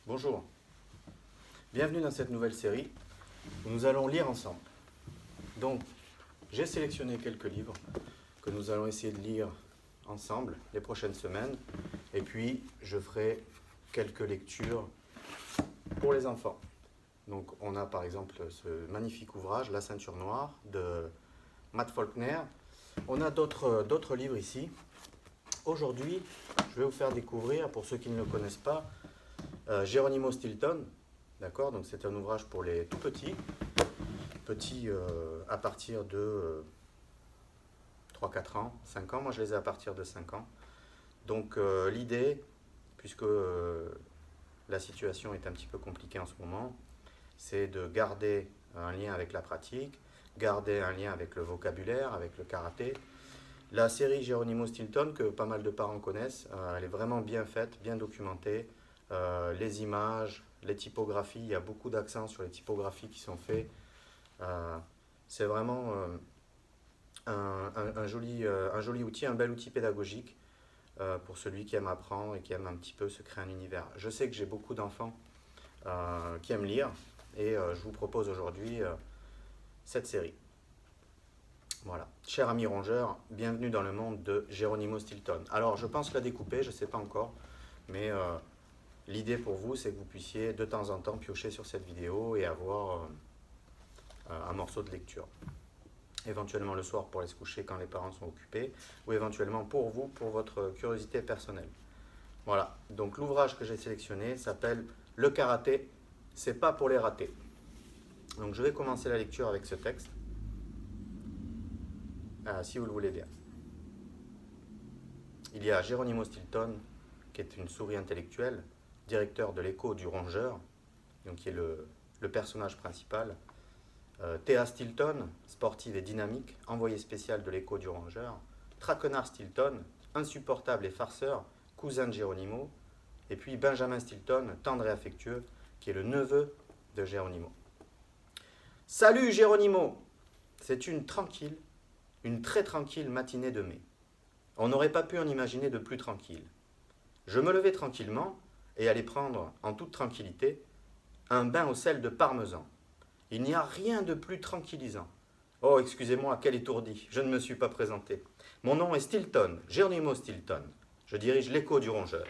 Bonjour, bienvenue dans cette nouvelle série où nous allons lire ensemble. Donc, j'ai sélectionné quelques livres que nous allons essayer de lire ensemble les prochaines semaines. Et puis, je ferai quelques lectures pour les enfants. Donc, on a par exemple ce magnifique ouvrage, La ceinture noire, de Matt Faulkner. On a d'autres livres ici. Aujourd'hui, je vais vous faire découvrir, pour ceux qui ne le connaissent pas, Geronimo Stilton, d'accord? Donc c'est un ouvrage pour les tout petits, à partir de 3-4 ans, 5 ans, moi je les ai à partir de 5 ans. Donc l'idée, puisque la situation est un petit peu compliquée en ce moment, c'est de garder un lien avec la pratique, garder un lien avec le vocabulaire, avec le karaté. La série Geronimo Stilton, que pas mal de parents connaissent, elle est vraiment bien faite, bien documentée. Les images, les typographies, il y a beaucoup d'accents sur les typographies qui sont faits. C'est vraiment un joli outil, un bel outil pédagogique pour celui qui aime apprendre et qui aime un petit peu se créer un univers. Je sais que j'ai beaucoup d'enfants qui aiment lire et je vous propose aujourd'hui cette série. Voilà. Cher ami rongeur, bienvenue dans le monde de Geronimo Stilton. Alors, je pense la découper, je ne sais pas encore, mais l'idée pour vous, c'est que vous puissiez de temps en temps piocher sur cette vidéo et avoir un morceau de lecture. Éventuellement le soir pour aller se coucher quand les parents sont occupés, ou éventuellement pour vous, pour votre curiosité personnelle. Voilà, donc l'ouvrage que j'ai sélectionné s'appelle « Le karaté, c'est pas pour les ratés ». Donc je vais commencer la lecture avec ce texte, si vous le voulez bien. Il y a Geronimo Stilton, qui est une souris intellectuelle, directeur de l'écho du rongeur, donc qui est le personnage principal. Thea Stilton, sportive et dynamique, envoyée spéciale de l'écho du rongeur. Traquenard Stilton, insupportable et farceur, cousin de Geronimo. Et puis Benjamin Stilton, tendre et affectueux, qui est le neveu de Geronimo. Salut Geronimo! C'est une très tranquille matinée de mai. On n'aurait pas pu en imaginer de plus tranquille. Je me levai tranquillement et allai prendre, en toute tranquillité, un bain au sel de parmesan. Il n'y a rien de plus tranquillisant. Oh, excusez-moi, quel étourdi, je ne me suis pas présenté. Mon nom est Stilton, Geronimo Stilton. Je dirige l'écho du rongeur,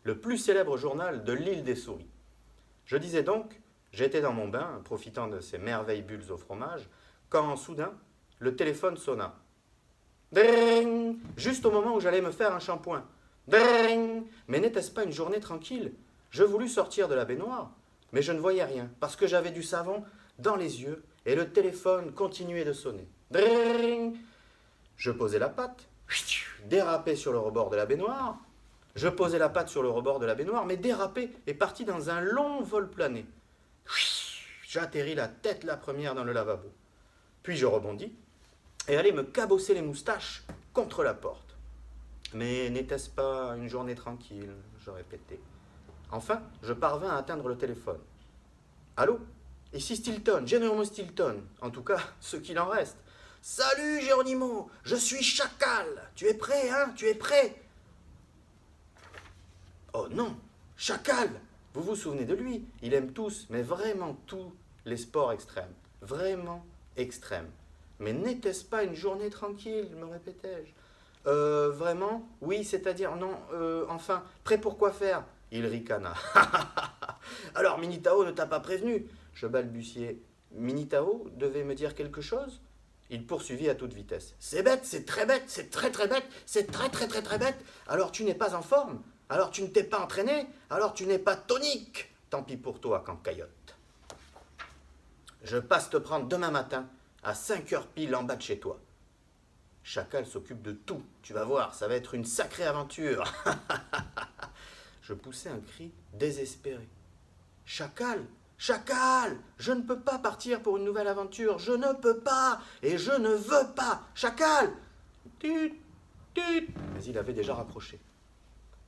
le plus célèbre journal de l'île des souris. Je disais donc, j'étais dans mon bain, profitant de ces merveilles bulles au fromage, quand soudain, le téléphone sonna. Dring! Juste au moment où j'allais me faire un shampoing. Dring! Mais n'était-ce pas une journée tranquille? Je voulus sortir de la baignoire, mais je ne voyais rien, parce que j'avais du savon dans les yeux, et le téléphone continuait de sonner. Dring! Je posai la patte, dérapai sur le rebord de la baignoire. Je posai la patte sur le rebord de la baignoire, mais dérapai et parti dans un long vol plané. J'atterris la tête la première dans le lavabo. Puis je rebondis et allai me cabosser les moustaches contre la porte. Mais n'était-ce pas une journée tranquille, je répétais. Enfin, je parvins à atteindre le téléphone. Allô? Ici Stilton, Geronimo Stilton, en tout cas, ce qu'il en reste. Salut Geronimo, je suis Chacal. Tu es prêt, hein? Tu es prêt? Oh non, Chacal! Vous vous souvenez de lui? Il aime tous, mais vraiment tous, les sports extrêmes. Vraiment extrêmes. Mais n'était-ce pas une journée tranquille, me répétais-je. Vraiment? Oui, c'est-à-dire, non, enfin, prêt pour quoi faire? Il ricana. Alors, Minitao ne t'a pas prévenu? Je balbutiai. Minitao devait me dire quelque chose? Il poursuivit à toute vitesse. C'est bête, c'est très bête, c'est très très bête, c'est très très très très bête. Alors tu n'es pas en forme? Alors tu ne t'es pas entraîné? Alors tu n'es pas tonique? Tant pis pour toi, Cancaillotte. Je passe te prendre demain matin à 5 heures pile en bas de chez toi. Chacal s'occupe de tout, tu vas voir, ça va être une sacrée aventure. Je poussai un cri désespéré. Chacal, Chacal, je ne peux pas partir pour une nouvelle aventure, je ne peux pas, et je ne veux pas, Chacal. Tut, tut. Mais il avait déjà raccroché.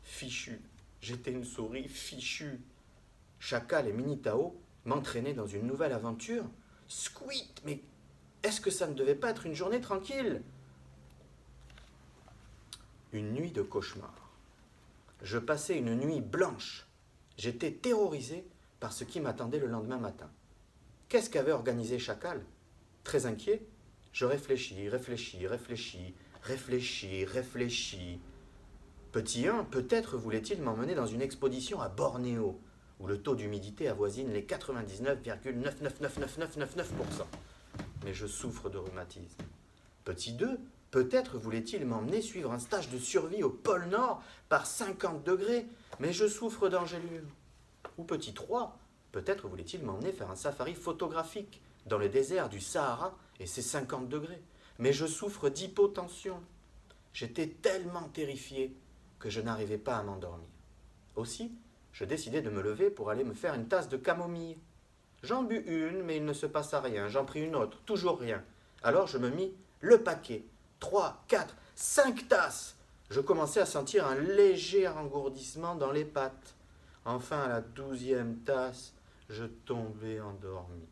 Fichu, j'étais une souris fichue. Chacal et Minitao m'entraînaient dans une nouvelle aventure. Squeak, mais est-ce que ça ne devait pas être une journée tranquille? Une nuit de cauchemar. Je passais une nuit blanche, J'étais terrorisé par ce qui m'attendait le lendemain matin. Qu'est-ce qu'avait organisé Chacal? Très inquiet, je réfléchis. Petit 1, peut-être voulait-il m'emmener dans une expédition à Bornéo, où le taux d'humidité avoisine les 99,9999999%. Mais je souffre de rhumatisme. Petit 2, peut-être voulait-il m'emmener suivre un stage de survie au pôle Nord par 50 degrés, mais je souffre d'angélure. Ou petit 3, peut-être voulait-il m'emmener faire un safari photographique dans le désert du Sahara et ses 50 degrés, mais je souffre d'hypotension. J'étais tellement terrifié que je n'arrivais pas à m'endormir. Aussi, je décidai de me lever pour aller me faire une tasse de camomille. J'en bus une, mais il ne se passa rien. J'en pris une autre, toujours rien. Alors je me mis le paquet. 3, 4, 5 tasses. Je commençais à sentir un léger engourdissement dans les pattes. Enfin, à la 12e tasse, je tombais endormi.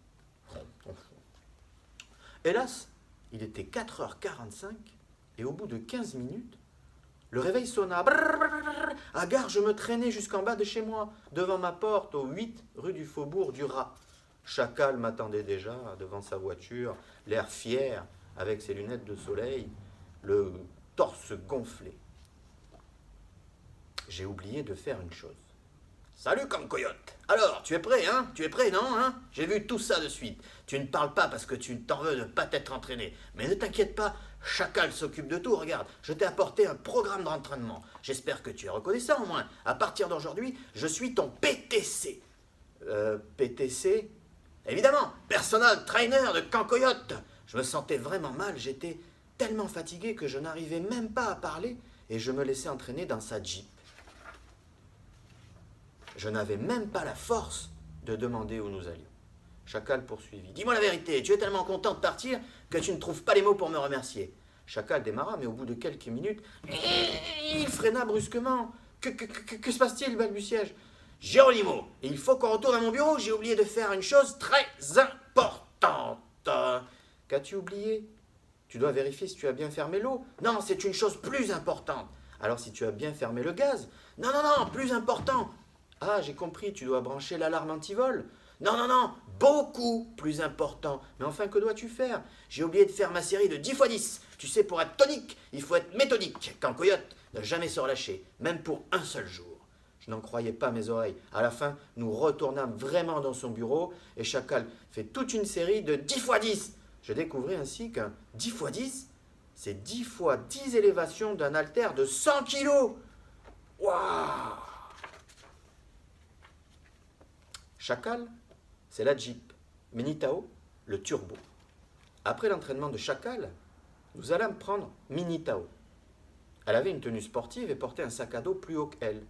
Hélas, il était 4h45 et au bout de 15 minutes, le réveil sonna. À gare, je me traînais jusqu'en bas de chez moi, devant ma porte, au 8 rue du Faubourg du Rat. Chacal m'attendait déjà devant sa voiture, l'air fier, avec ses lunettes de soleil, le torse gonflé. J'ai oublié de faire une chose. Salut Cancoyote. Alors, tu es prêt, hein? Tu es prêt, non, hein? J'ai vu tout ça de suite. Tu ne parles pas parce que tu t'en veux de ne pas t'être entraîné. Mais ne t'inquiète pas, Chacal s'occupe de tout. Regarde, je t'ai apporté un programme d'entraînement. J'espère que tu es reconnaissant au moins. À partir d'aujourd'hui, je suis ton PTC. PTC? Évidemment, personal trainer de Cancoyote. Je me sentais vraiment mal. J'étais tellement fatigué que je n'arrivais même pas à parler et je me laissais entraîner dans sa Jeep. Je n'avais même pas la force de demander où nous allions. Chacal poursuivit. Dis-moi la vérité, tu es tellement content de partir que tu ne trouves pas les mots pour me remercier. Chacal démarra, mais au bout de quelques minutes, il freina brusquement. Que se passe-t-il, balbutiai-je. Géronimo, il faut qu'on retourne à mon bureau, j'ai oublié de faire une chose très importante. Qu'as-tu oublié? Tu dois vérifier si tu as bien fermé l'eau. Non, c'est une chose plus importante. Alors si tu as bien fermé le gaz? Non, plus important. Ah, j'ai compris, tu dois brancher l'alarme antivol. Non, beaucoup plus important. Mais enfin, que dois-tu faire? J'ai oublié de faire ma série de 10 x 10. Tu sais, pour être tonique, il faut être méthodique. Cancoyote ne jamais se relâcher, même pour un seul jour. Je n'en croyais pas mes oreilles. À la fin, nous retournâmes vraiment dans son bureau et Chacal fait toute une série de 10 x 10. Je découvris ainsi qu'un 10 x 10, c'est 10 x 10 élévations d'un haltère de 100 kilos. Waouh! Chacal, c'est la Jeep. Minitao, le turbo. Après l'entraînement de Chacal, nous allâmes prendre Minitao. Elle avait une tenue sportive et portait un sac à dos plus haut qu'elle.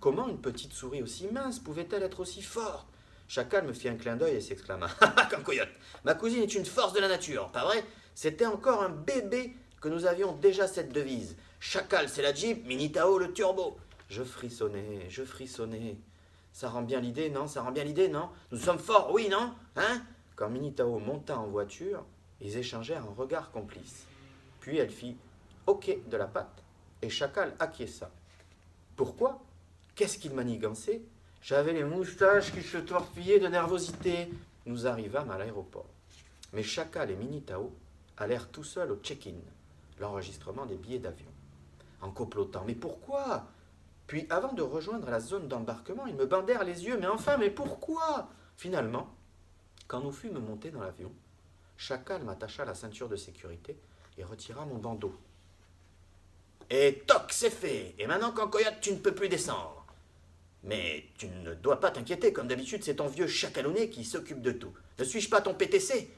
Comment une petite souris aussi mince pouvait-elle être aussi forte? Chacal me fit un clin d'œil et s'exclama. Cancoyote, ma cousine est une force de la nature, pas vrai? C'était encore un bébé que nous avions déjà cette devise. Chacal, c'est la Jeep, Minitao, le turbo. Je frissonnais. Ça rend bien l'idée, non? Nous sommes forts, oui, non? Hein? Quand Minitao monta en voiture, ils échangèrent un regard complice. Puis elle fit « OK » de la patte, et Chacal acquiesça. Pourquoi? Qu'est-ce qu'il manigançait? J'avais les moustaches qui se torpillaient de nervosité. Nous arrivâmes à l'aéroport. Mais Chacal et Minitao allèrent tout seuls au check-in, l'enregistrement des billets d'avion. En complotant. Mais pourquoi? Puis, avant de rejoindre la zone d'embarquement, ils me bandèrent les yeux. Mais pourquoi? Finalement, quand nous fûmes montés dans l'avion, Chacal m'attacha la ceinture de sécurité et retira mon bandeau. Et toc, c'est fait. Et maintenant, Cancoyote, tu ne peux plus descendre. Mais tu ne dois pas t'inquiéter. Comme d'habitude, c'est ton vieux chacalonné qui s'occupe de tout. Ne suis-je pas ton PTC?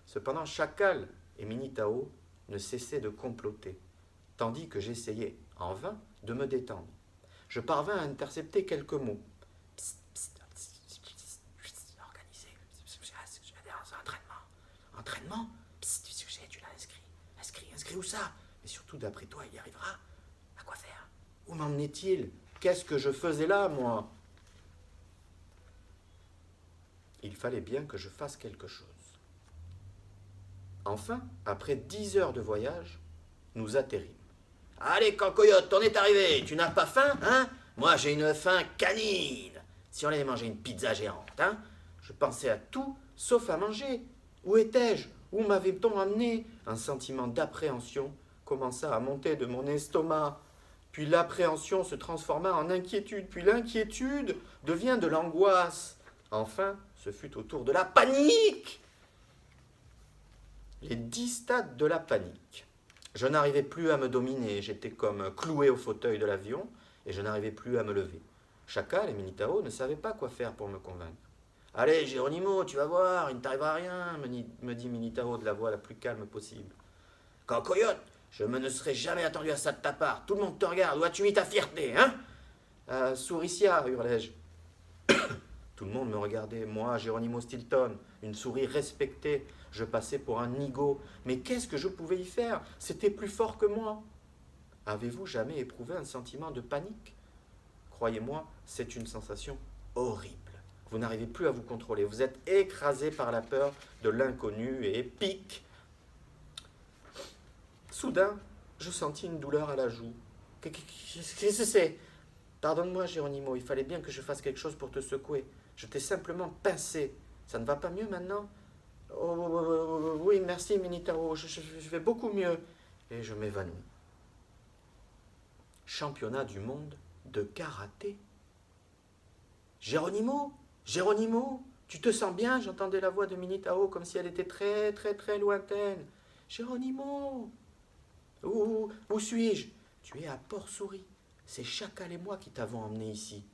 Cependant, Chacal et Minitao ne cessaient de comploter, tandis que j'essayais, en vain, de me détendre. Je parvins à intercepter quelques mots. Organisé. Entraînement? Tu l'as inscrit. Inscrit où ça? Mais surtout, d'après toi, il y arrivera. À quoi faire? Où m'emmenait-il? Qu'est-ce que je faisais là, moi? Il fallait bien que je fasse quelque chose. Enfin, après 10 heures de voyage, nous atterrîmes. Allez, Cancoyote, on est arrivé. Tu n'as pas faim, hein? Moi, j'ai une faim canine. Si on allait manger une pizza géante, hein? Je pensais à tout, sauf à manger. Où étais-je? Où m'avait-on amené? Un sentiment d'appréhension commença à monter de mon estomac. Puis l'appréhension se transforma en inquiétude. Puis l'inquiétude devient de l'angoisse. Enfin, ce fut au tour de la panique. Les 10 stades de la panique. Je n'arrivais plus à me dominer. J'étais comme cloué au fauteuil de l'avion et je n'arrivais plus à me lever. Chacal et Minitao ne savaient pas quoi faire pour me convaincre. Allez, Géronimo, tu vas voir, il ne t'arrivera rien, me dit Minitao de la voix la plus calme possible. Cancoyote, je me ne serais jamais attendu à ça de ta part. Tout le monde te regarde. Où as-tu mis ta fierté, hein? Souricia, hurlai-je. Tout le monde me regardait. Moi, Geronimo Stilton, une souris respectée. Je passais pour un nigaud. Mais qu'est-ce que je pouvais y faire? C'était plus fort que moi. Avez-vous jamais éprouvé un sentiment de panique? Croyez-moi, c'est une sensation horrible. Vous n'arrivez plus à vous contrôler. Vous êtes écrasé par la peur de l'inconnu et pique. Soudain, je sentis une douleur à la joue. Qu'est-ce que c'est? Pardonne-moi, Geronimo, il fallait bien que je fasse quelque chose pour te secouer. Je t'ai simplement pincé. Ça ne va pas mieux maintenant? Oh, oui, merci, Minitao. Je vais beaucoup mieux. Et je m'évanouis. Championnat du monde de karaté. Geronimo, Geronimo, tu te sens bien? J'entendais la voix de Minitao comme si elle était très, très, très lointaine. Geronimo, où suis-je? Tu es à Port-Souris. C'est Chacal et moi qui t'avons emmené ici.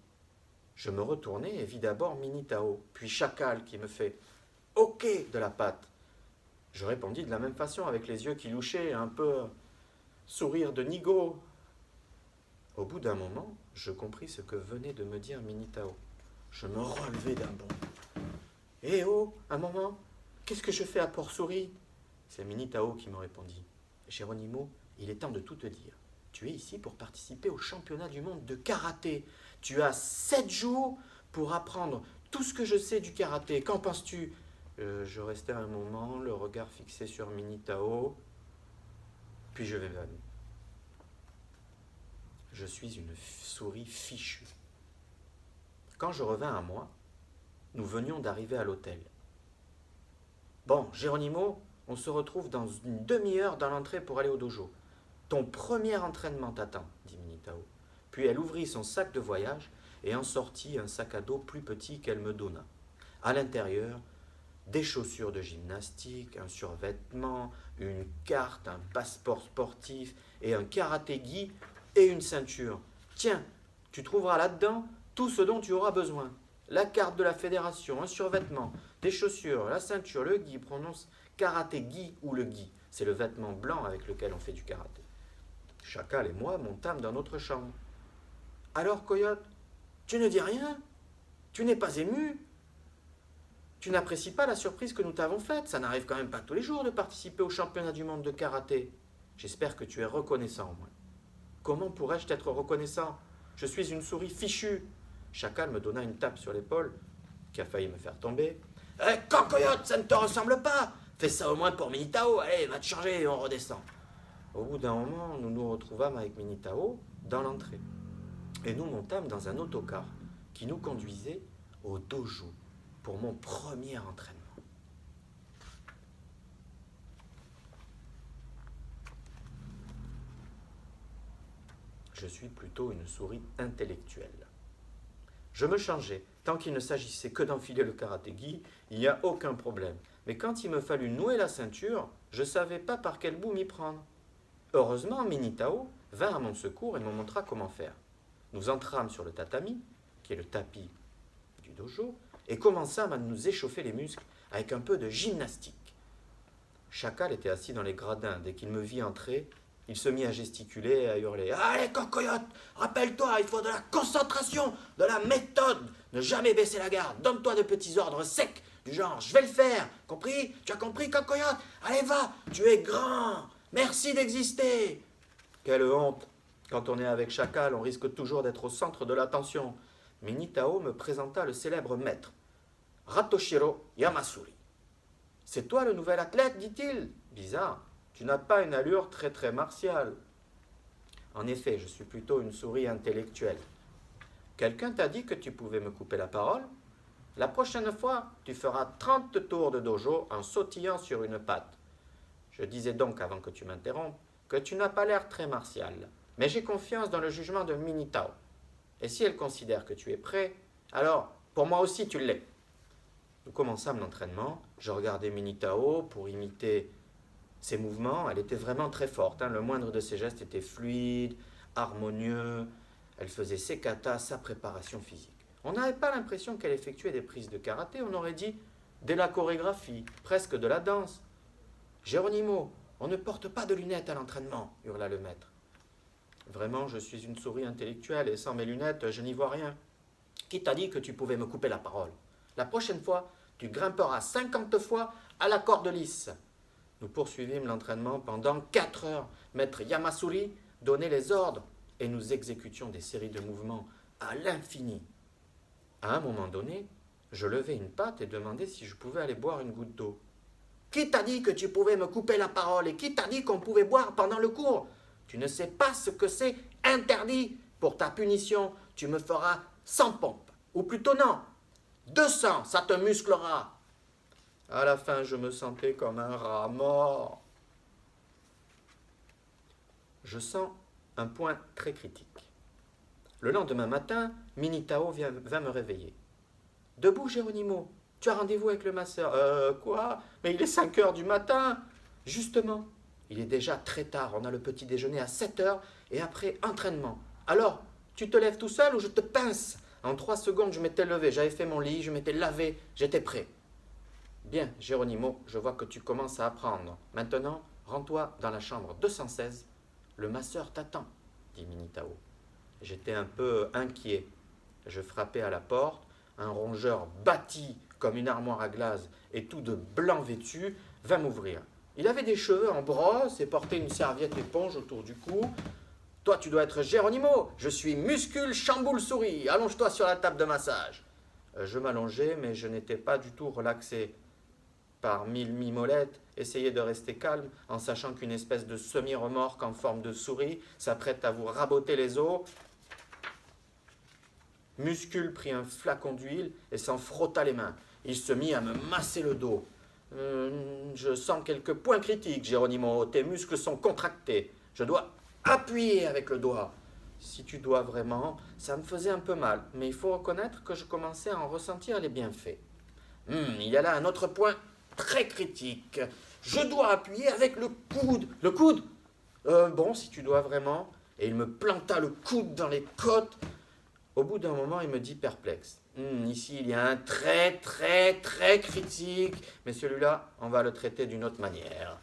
Je me retournai et vis d'abord Minitao, puis Chacal qui me fait « Ok » de la patte. Je répondis de la même façon avec les yeux qui louchaient, un peu sourire de nigaud. Au bout d'un moment, je compris ce que venait de me dire Minitao. Je me relevai d'un bond. « Eh oh, un moment, qu'est-ce que je fais à Port-Souris » C'est Minitao qui me répondit. « Geronimo, il est temps de tout te dire. Tu es ici pour participer au championnat du monde de karaté. Tu as 7 jours pour apprendre tout ce que je sais du karaté. Qu'en penses-tu » Je restai un moment, le regard fixé sur Minitao, puis je m'évanouis. Je suis une souris fichue. Quand je revins à moi, nous venions d'arriver à l'hôtel. Bon, Geronimo, on se retrouve dans une demi-heure dans l'entrée pour aller au dojo. Ton premier entraînement t'attend, dit Minitao. Puis elle ouvrit son sac de voyage et en sortit un sac à dos plus petit qu'elle me donna. À l'intérieur, des chaussures de gymnastique, un survêtement, une carte, un passeport sportif et un karaté-gi et une ceinture. Tiens, tu trouveras là-dedans tout ce dont tu auras besoin. La carte de la fédération, un survêtement, des chaussures, la ceinture, le gi, prononce karaté-gi ou le gi. C'est le vêtement blanc avec lequel on fait du karaté. Chacal et moi montâmes dans notre chambre. Alors, Coyote, tu ne dis rien? Tu n'es pas ému? Tu n'apprécies pas la surprise que nous t'avons faite? Ça n'arrive quand même pas tous les jours de participer au championnat du monde de karaté. J'espère que tu es reconnaissant, moi. Comment pourrais-je t'être reconnaissant? Je suis une souris fichue. Chacal me donna une tape sur l'épaule, qui a failli me faire tomber. Coyote, ça ne te ressemble pas! Fais ça au moins pour Minitao. Allez, va te changer et on redescend. Au bout d'un moment, nous nous retrouvâmes avec Minitao dans l'entrée. Et nous montâmes dans un autocar qui nous conduisait au dojo pour mon premier entraînement. Je suis plutôt une souris intellectuelle. Je me changeais. Tant qu'il ne s'agissait que d'enfiler le karaté-gi, il n'y a aucun problème. Mais quand il me fallut nouer la ceinture, je ne savais pas par quel bout m'y prendre. Heureusement, Minitao vint à mon secours et me montra comment faire. Nous entrâmes sur le tatami, qui est le tapis du dojo, et commençâmes à nous échauffer les muscles avec un peu de gymnastique. Chacal était assis dans les gradins. Dès qu'il me vit entrer, il se mit à gesticuler et à hurler. « Allez, Cocoyote, rappelle-toi, il faut de la concentration, de la méthode, ne jamais baisser la garde, donne-toi de petits ordres secs, du genre « je vais le faire », compris? Tu as compris, Cocoyote? Allez, va, tu es grand, merci d'exister. Quelle honte! Quand on est avec Chacal, on risque toujours d'être au centre de l'attention. Minitao me présenta le célèbre maître, Ratoshiro Yamasuri. « C'est toi le nouvel athlète, dit-il. Bizarre, tu n'as pas une allure très très martiale. » En effet, je suis plutôt une souris intellectuelle. quelqu'un t'a dit que tu pouvais me couper la parole? La prochaine fois, tu feras 30 tours de dojo en sautillant sur une patte. Je disais donc, avant que tu m'interrompes, que tu n'as pas l'air très martial. Mais j'ai confiance dans le jugement de Minitao. Et si elle considère que tu es prêt, alors pour moi aussi tu l'es. Nous commençâmes l'entraînement. Je regardais Minitao pour imiter ses mouvements. Elle était vraiment très forte. Le moindre de ses gestes était fluide, harmonieux. Elle faisait ses katas, sa préparation physique. On n'avait pas l'impression qu'elle effectuait des prises de karaté. On aurait dit de la chorégraphie, presque de la danse. Geronimo, on ne porte pas de lunettes à l'entraînement, hurla le maître. Vraiment, je suis une souris intellectuelle et sans mes lunettes, je n'y vois rien. Qui t'a dit que tu pouvais me couper la parole? La prochaine fois, tu grimperas 50 fois à la corde lisse. Nous poursuivîmes l'entraînement pendant 4 heures. Maître Yamasuri donnait les ordres et nous exécutions des séries de mouvements à l'infini. À un moment donné, je levai une patte et demandai si je pouvais aller boire une goutte d'eau. Qui t'a dit que tu pouvais me couper la parole et qui t'a dit qu'on pouvait boire pendant le cours? Tu ne sais pas ce que c'est interdit. Pour ta punition, tu me feras 100 pompes. Ou plutôt non, 200, ça te musclera. À la fin, je me sentais comme un rat mort. Je sens un point très critique. Le lendemain matin, Minitao vint me réveiller. Debout, Geronimo, tu as rendez-vous avec le masseur. Quoi? Mais il est 5 heures du matin. Justement, il est déjà très tard. On a le petit déjeuner à 7 heures et après, entraînement. Alors, tu te lèves tout seul ou je te pince? En 3 secondes, je m'étais levé, j'avais fait mon lit, je m'étais lavé, j'étais prêt. Bien, Geronimo, je vois que tu commences à apprendre. Maintenant, rends-toi dans la chambre 216. Le masseur t'attend, dit Minitao. J'étais un peu inquiet. Je frappai à la porte. Un rongeur bâti comme une armoire à glace et tout de blanc vêtu vint m'ouvrir. Il avait des cheveux en brosse et portait une serviette éponge autour du cou. Toi, tu dois être Geronimo. Je suis Muscule Chamboule Souris. Allonge-toi sur la table de massage. Je m'allongeai, mais je n'étais pas du tout relaxé. Par mille mimolettes, essayez de rester calme en sachant qu'une espèce de semi-remorque en forme de souris s'apprête à vous raboter les os. Muscule prit un flacon d'huile et s'en frotta les mains. Il se mit à me masser le dos. Je sens quelques points critiques, Geronimo. Tes muscles sont contractés. Je dois appuyer avec le doigt. Si tu dois vraiment, ça me faisait un peu mal, mais il faut reconnaître que je commençais à en ressentir les bienfaits. Il y a là un autre point très critique. Je dois appuyer avec le coude. Le coude? Bon, si tu dois vraiment. Et il me planta le coude dans les côtes. Au bout d'un moment, il me dit perplexe. Ici, il y a un très, très, très critique. Mais celui-là, on va le traiter d'une autre manière.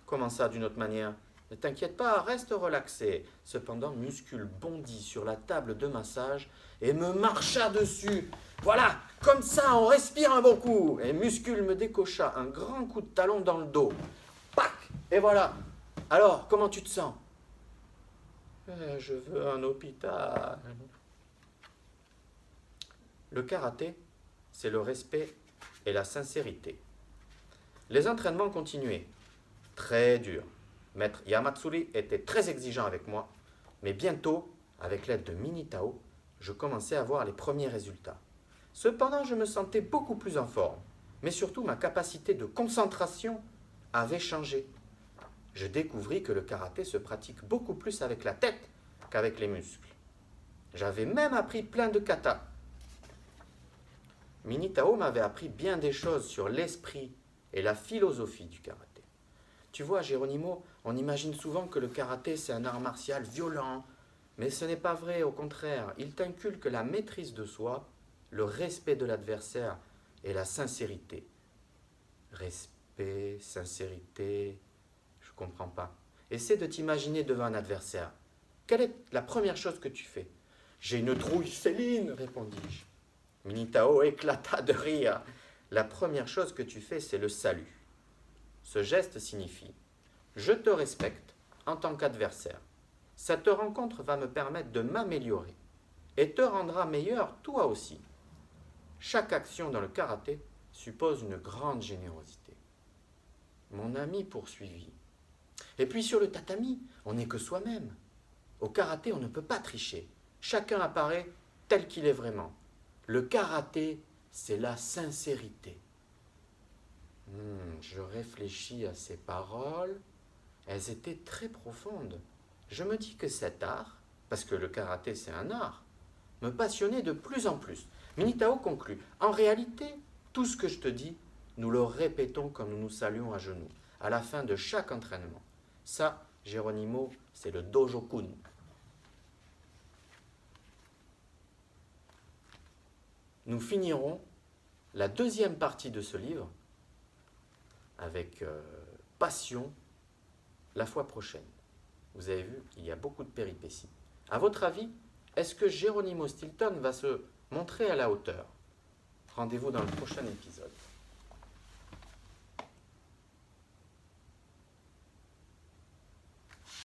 Comment ça, d'une autre manière? Ne t'inquiète pas, reste relaxé. Cependant, Muscule bondit sur la table de massage et me marcha dessus. Voilà, comme ça, on respire un bon coup. Et Muscule me décocha un grand coup de talon dans le dos. Pac! Et voilà. Alors, comment tu te sens? Je veux un hôpital. Le karaté, c'est le respect et la sincérité. Les entraînements continuaient. Très durs. Maître Yamatsuri était très exigeant avec moi, mais bientôt, avec l'aide de Minitao, je commençais à voir les premiers résultats. Cependant, je me sentais beaucoup plus en forme, mais surtout ma capacité de concentration avait changé. Je découvris que le karaté se pratique beaucoup plus avec la tête qu'avec les muscles. J'avais même appris plein de katas. Minitao m'avait appris bien des choses sur l'esprit et la philosophie du karaté. Tu vois, Geronimo, on imagine souvent que le karaté, c'est un art martial violent, mais ce n'est pas vrai, au contraire. Il t'inculque la maîtrise de soi, le respect de l'adversaire et la sincérité. Respect, sincérité, je ne comprends pas. Essaie de t'imaginer devant un adversaire. Quelle est la première chose que tu fais? J'ai une trouille féline, répondis-je. Minitao éclata de rire. La première chose que tu fais, c'est le salut. Ce geste signifie « Je te respecte en tant qu'adversaire. Cette rencontre va me permettre de m'améliorer et te rendra meilleur toi aussi. » Chaque action dans le karaté suppose une grande générosité. Mon ami poursuivit. Et puis sur le tatami, on n'est que soi-même. Au karaté, on ne peut pas tricher. Chacun apparaît tel qu'il est vraiment. Le karaté, c'est la sincérité. Je réfléchis à ces paroles. Elles étaient très profondes. Je me dis que cet art, parce que le karaté c'est un art, me passionnait de plus en plus. Minitao conclut, en réalité, tout ce que je te dis, nous le répétons quand nous nous saluons à genoux, à la fin de chaque entraînement. Ça, Geronimo, c'est le Dojo-kun. Nous finirons la deuxième partie de ce livre avec passion la fois prochaine. Vous avez vu, il y a beaucoup de péripéties. À votre avis, est-ce que Geronimo Stilton va se montrer à la hauteur? Rendez-vous dans le prochain épisode.